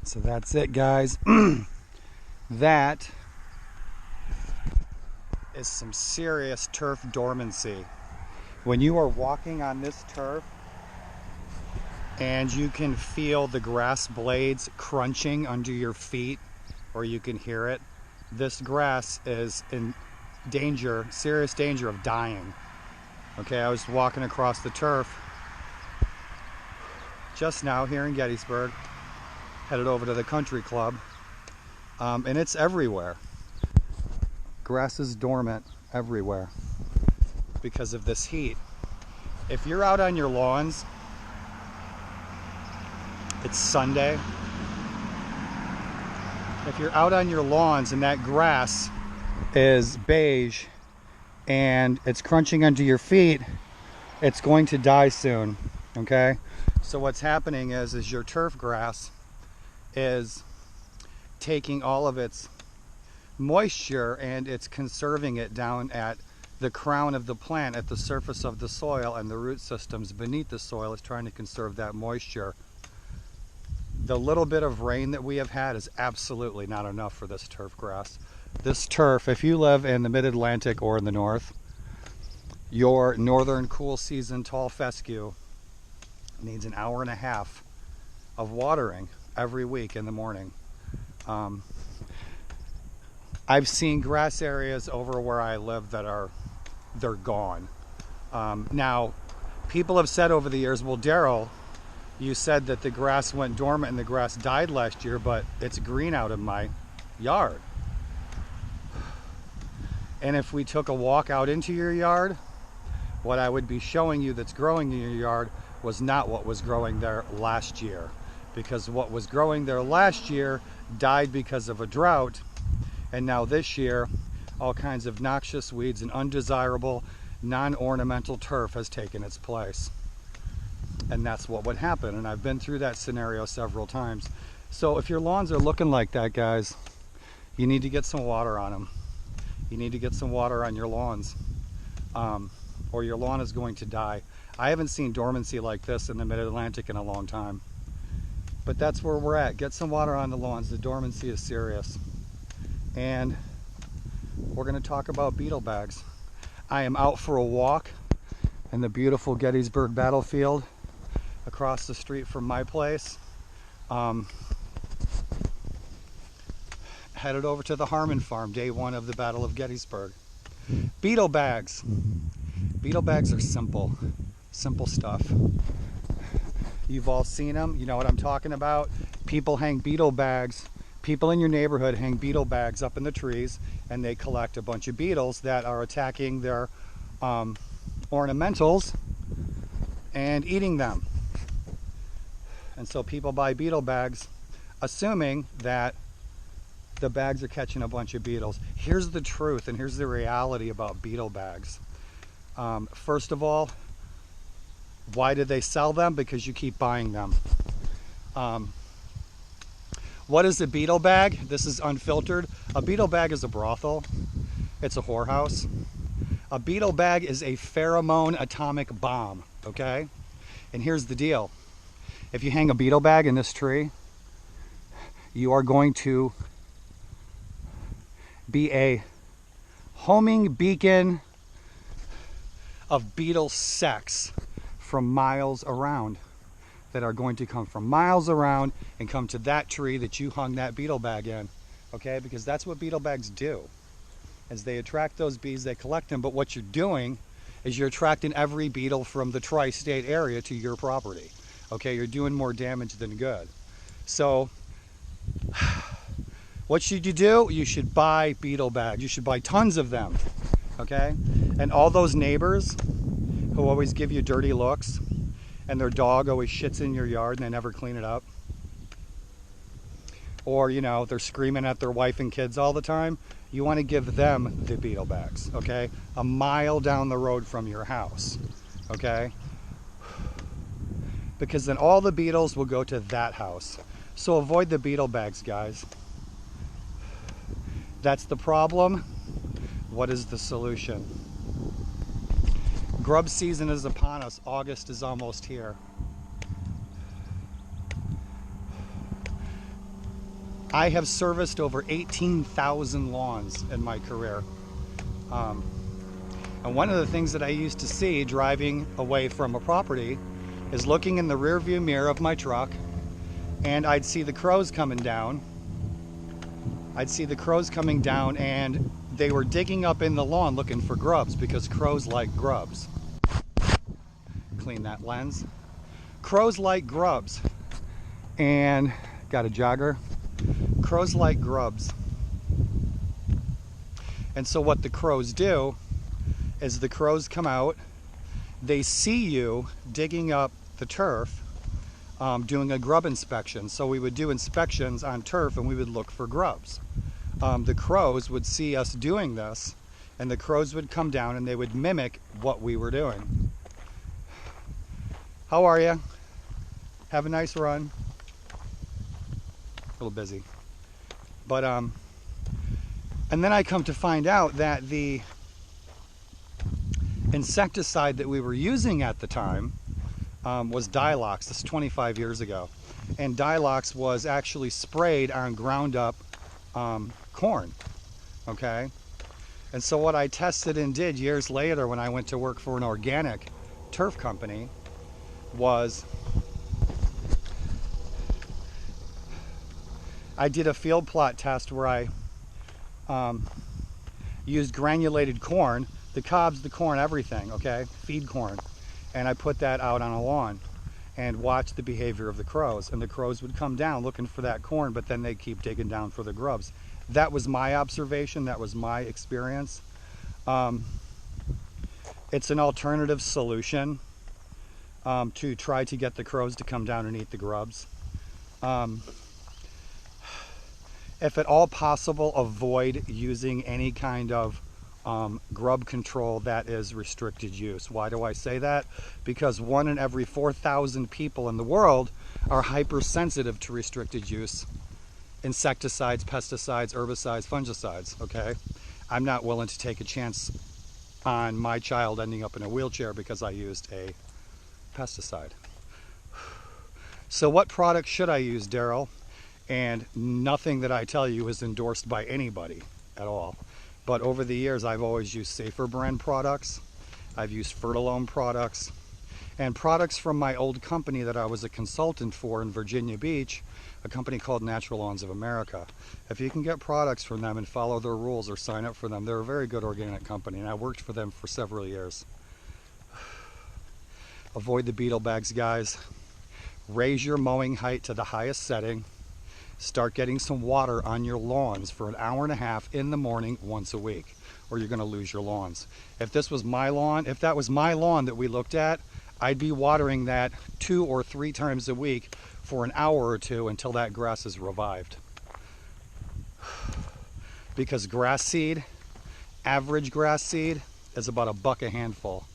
So that's it, guys. That is some serious turf dormancy. When you are walking on this turf and you can feel the grass blades crunching under your feet, or you can hear it, this grass is in danger, serious danger of dying. Okay, I was walking across the turf just now here in Gettysburg, headed over to the country club, and it's everywhere. Grass is dormant everywhere because of this heat. If you're out on your lawns, it's Sunday. If you're out on your lawns and that grass is beige and it's crunching under your feet, it's going to die soon, okay? So what's happening is your turf grass is taking all of its moisture and it's conserving it down at the crown of the plant, at the surface of the soil, and the root systems beneath the soil is trying to conserve that moisture. The little bit of rain that we have had is absolutely not enough for this turf grass. This turf, if you live in the mid-Atlantic or in the north, your northern cool season tall fescue needs an hour and a half of watering every week in the morning. I've seen grass areas over where I live that they're gone. Now, people have said over the years, well, Daryl, you said that the grass went dormant and the grass died last year, but it's green out in my yard. And if we took a walk out into your yard, what I would be showing you that's growing in your yard was not what was growing there last year. Because what was growing there last year died because of a drought, and now this year all kinds of noxious weeds and undesirable non-ornamental turf has taken its place. And that's what would happen, and I've been through that scenario several times. So if your lawns are looking like that, guys, you need to get some water on them. You need to get some water on your lawns, or your lawn is going to die. I haven't seen dormancy like this in the mid-Atlantic in a long time. But that's where we're at. Get some water on the lawns. The dormancy is serious. And we're going to talk about beetle bags. I am out for a walk in the beautiful Gettysburg Battlefield across the street from my place. Headed over to the Harmon Farm, day one of the Battle of Gettysburg. Beetle bags. Beetle bags are simple stuff. You've all seen them. You know what I'm talking about. People hang beetle bags. People in your neighborhood hang beetle bags up in the trees, and they collect a bunch of beetles that are attacking their ornamentals and eating them. And so people buy beetle bags assuming that the bags are catching a bunch of beetles. Here's the truth, and here's the reality about beetle bags. First of all, why do they sell them? Because you keep buying them. What is a beetle bag? This is unfiltered. A beetle bag is a brothel. It's a whorehouse. A beetle bag is a pheromone atomic bomb, okay? And here's the deal. If you hang a beetle bag in this tree, you are going to be a homing beacon of beetle sex from miles around, that are going to come from miles around and come to that tree that you hung that beetle bag in, okay? Because that's what beetle bags do. As they attract those bees, they collect them, but what you're doing is you're attracting every beetle from the tri-state area to your property, okay? You're doing more damage than good. So what should you do? You should buy beetle bags. You should buy tons of them, okay? And all those neighbors who always give you dirty looks, and their dog always shits in your yard and they never clean it up, or you know, they're screaming at their wife and kids all the time, you want to give them the beetle bags, okay? A mile down the road from your house, okay? Because then all the beetles will go to that house. So avoid the beetle bags, guys. That's the problem. What is the solution? Grub season is upon us. August is almost here. I have serviced over 18,000 lawns in my career. And one of the things that I used to see driving away from a property is looking in the rear view mirror of my truck, and I'd see the crows coming down. I'd see the crows coming down, and they were digging up in the lawn looking for grubs, because crows like grubs. Clean that lens. Crows like grubs. And got a jogger. Crows like grubs. And so what the crows do is the crows come out, they see you digging up the turf, doing a grub inspection. So we would do inspections on turf and we would look for grubs. The crows would see us doing this, and the crows would come down and they would mimic what we were doing. How are you? Have a nice run. A little busy. But, and then I come to find out that the insecticide that we were using at the time was Dilox. This is 25 years ago. And Dilox was actually sprayed on ground up corn, okay? And so what I tested and did years later when I went to work for an organic turf company was I did a field plot test where I used granulated corn, the cobs, the corn, everything, okay? Feed corn. And I put that out on a lawn and watched the behavior of the crows. And the crows would come down looking for that corn, but then they'd keep digging down for the grubs. That was my observation. That was my experience. It's an alternative solution to try to get the crows to come down and eat the grubs. If at all possible, avoid using any kind of grub control that is restricted use. Why do I say that? Because 1 in every 4,000 people in the world are hypersensitive to restricted use. Insecticides, pesticides, herbicides, fungicides, okay? I'm not willing to take a chance on my child ending up in a wheelchair because I used a pesticide. So what product should I use, Daryl? And nothing that I tell you is endorsed by anybody at all. But over the years, I've always used Safer brand products. I've used Fertilome products. And products from my old company that I was a consultant for in Virginia Beach, a company called Natural Lawns of America. If you can get products from them and follow their rules or sign up for them, they're a very good organic company, and I worked for them for several years. Avoid the beetle bags, guys. Raise your mowing height to the highest setting. Start getting some water on your lawns for an hour and a half in the morning once a week, or you're going to lose your lawns. If this was my lawn, if that was my lawn that we looked at, I'd be watering that 2 or 3 times a week for an hour or 2 until that grass is revived. Because grass seed, average grass seed, is about $1 a handful.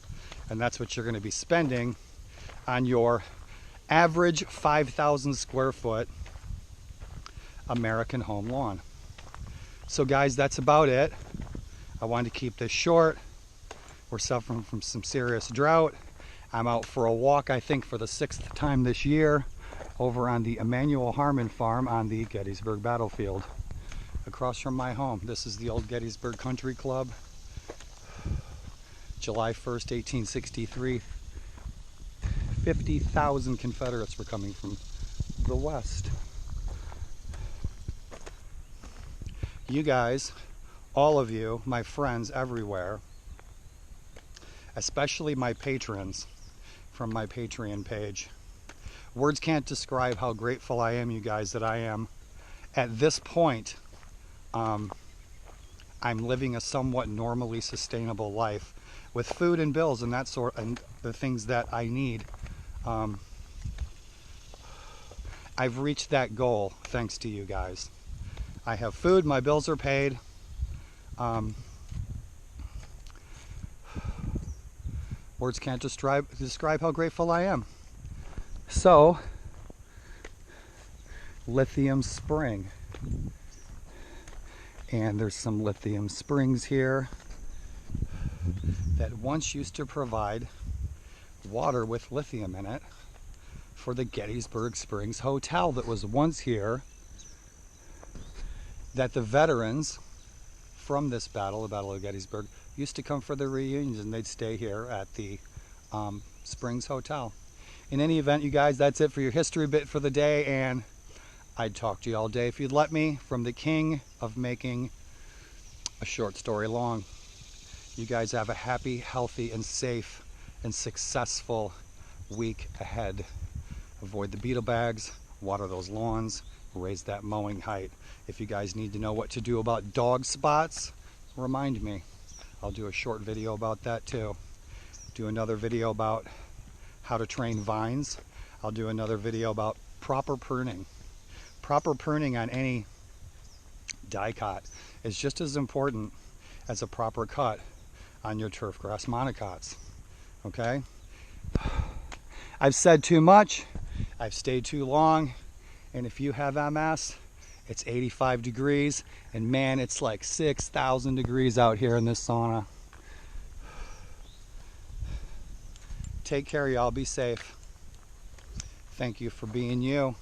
And that's what you're going to be spending on your average 5,000 square foot American home lawn. So guys, that's about it. I wanted to keep this short. We're suffering from some serious drought. I'm out for a walk, I think, for the 6th time this year over on the Emanuel Harmon farm on the Gettysburg Battlefield across from my home. This is the old Gettysburg Country Club. July 1st, 1863. 50,000 Confederates were coming from the west. You guys, all of you, my friends everywhere, especially my patrons from my Patreon page. Words can't describe how grateful I am, you guys, that I am at this point. I'm living a somewhat normally sustainable life with food and bills and that sort, and the things that I need. I've reached that goal thanks to you guys. I have food, my bills are paid. Words can't describe how grateful I am. So, Lithium Spring. And there's some lithium springs here that once used to provide water with lithium in it for the Gettysburg Springs Hotel that was once here that the veterans from this battle, the Battle of Gettysburg, used to come for their reunions, and they'd stay here at the Springs Hotel. In any event, you guys, that's it for your history bit for the day, and I'd talk to you all day if you'd let me, from the king of making a short story long. You guys have a happy, healthy, and safe and successful week ahead. Avoid the beetle bags, water those lawns, raise that mowing height. If you guys need to know what to do about dog spots, remind me. I'll do a short video about that too. Do another video about how to train vines. I'll do another video about proper pruning. Proper pruning on any dicot is just as important as a proper cut on your turfgrass monocots. Okay? I've said too much, I've stayed too long, and if you have MS, it's 85 degrees, and man, it's like 6,000 degrees out here in this sauna. Take care, y'all. Be safe. Thank you for being you.